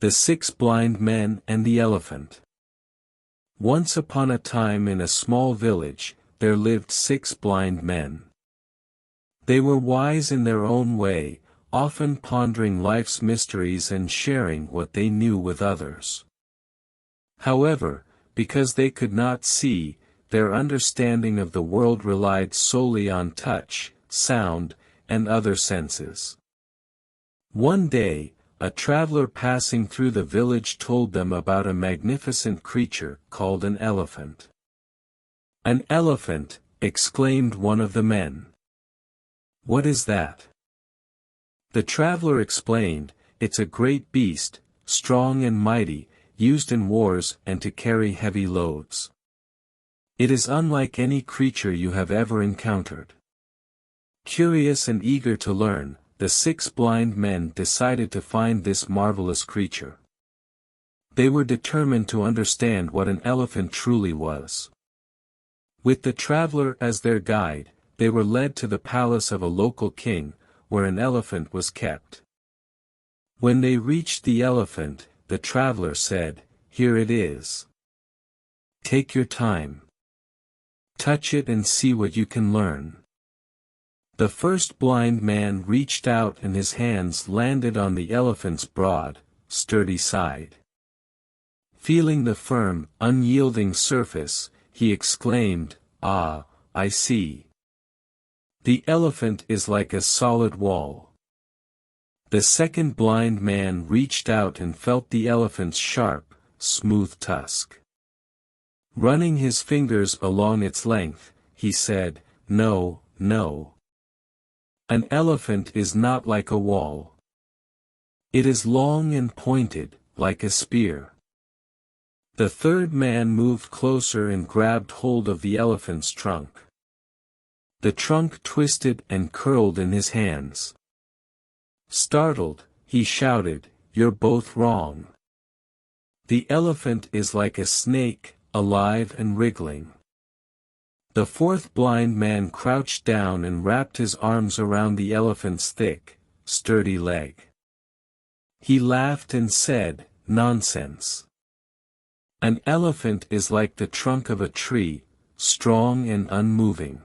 The Six Blind Men and the Elephant. Once upon a time in a small village, there lived 6 blind men. They were wise in their own way, often pondering life's mysteries and sharing what they knew with others. However, because they could not see, their understanding of the world relied solely on touch, sound, and other senses. One day, a traveler passing through the village told them about a magnificent creature called an elephant. "An elephant," exclaimed one of the men. "What is that?" The traveler explained, "It's a great beast, strong and mighty, used in wars and to carry heavy loads. It is unlike any creature you have ever encountered." Curious and eager to learn, the 6 blind men decided to find this marvelous creature. They were determined to understand what an elephant truly was. With the traveler as their guide, they were led to the palace of a local king, where an elephant was kept. When they reached the elephant, the traveler said, "Here it is. Take your time. Touch it and see what you can learn." The first blind man reached out and his hands landed on the elephant's broad, sturdy side. Feeling the firm, unyielding surface, he exclaimed, "Ah, I see. The elephant is like a solid wall." The second blind man reached out and felt the elephant's sharp, smooth tusk. Running his fingers along its length, he said, "No, no. An elephant is not like a wall. It is long and pointed, like a spear." The third man moved closer and grabbed hold of the elephant's trunk. The trunk twisted and curled in his hands. Startled, he shouted, "You're both wrong. The elephant is like a snake, alive and wriggling." The fourth blind man crouched down and wrapped his arms around the elephant's thick, sturdy leg. He laughed and said, "Nonsense. An elephant is like the trunk of a tree, strong and unmoving."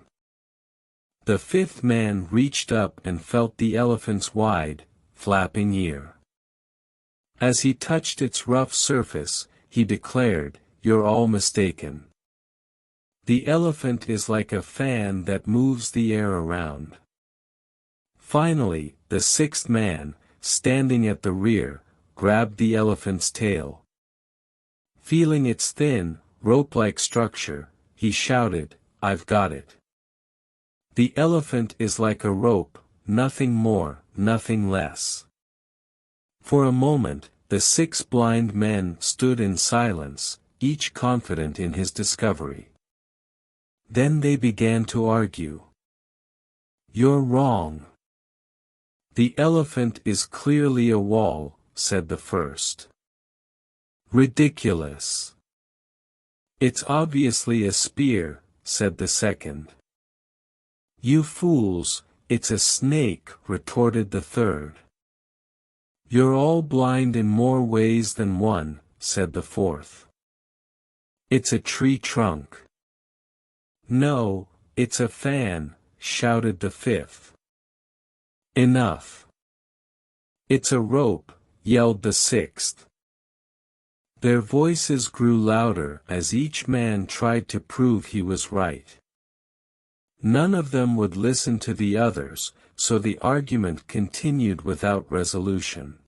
The fifth man reached up and felt the elephant's wide, flapping ear. As he touched its rough surface, he declared, "You're all mistaken. The elephant is like a fan that moves the air around." Finally, the sixth man, standing at the rear, grabbed the elephant's tail. Feeling its thin, rope-like structure, he shouted, "I've got it. The elephant is like a rope, nothing more, nothing less." For a moment, the 6 blind men stood in silence, each confident in his discovery. Then they began to argue. "You're wrong. The elephant is clearly a wall," said the first. "Ridiculous. It's obviously a spear," said the second. "You fools, it's a snake," retorted the third. "You're all blind in more ways than one," said the fourth. "It's a tree trunk." "No, it's a fan," shouted the fifth. "Enough. It's a rope," yelled the sixth. Their voices grew louder as each man tried to prove he was right. None of them would listen to the others, so the argument continued without resolution.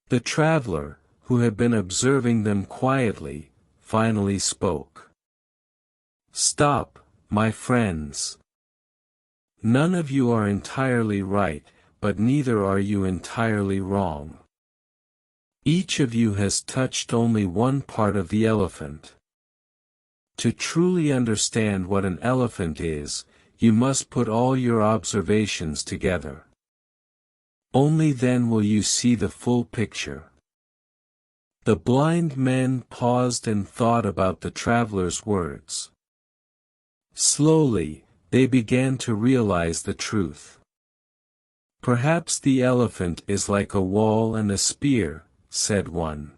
The traveler, who had been observing them quietly, finally spoke. "Stop, my friends. None of you are entirely right, but neither are you entirely wrong. Each of you has touched only one part of the elephant. To truly understand what an elephant is, you must put all your observations together. Only then will you see the full picture." The blind men paused and thought about the traveler's words. Slowly, they began to realize the truth. Perhaps the elephant is like a wall and a spear, said one.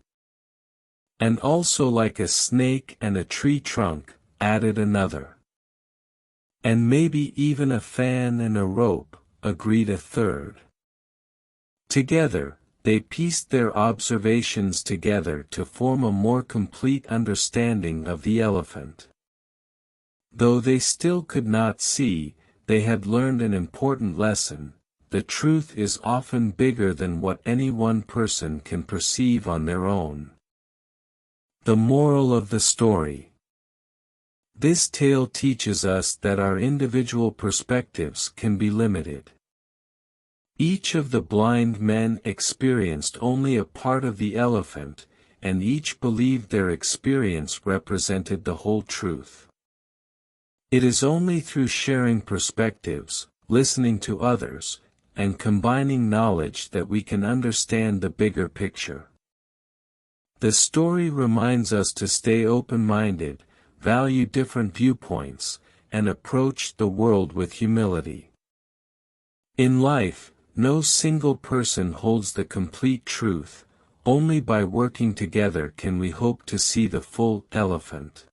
And also like a snake and a tree trunk, added another. And maybe even a fan and a rope, agreed a third. Together, they pieced their observations together to form a more complete understanding of the elephant. Though they still could not see, they had learned an important lesson: the truth is often bigger than what any one person can perceive on their own. The moral of the story. This tale teaches us that our individual perspectives can be limited. Each of the blind men experienced only a part of the elephant, and each believed their experience represented the whole truth. It is only through sharing perspectives, listening to others, and combining knowledge that we can understand the bigger picture. The story reminds us to stay open-minded, value different viewpoints, and approach the world with humility. In life, no single person holds the complete truth. Only by working together can we hope to see the full elephant.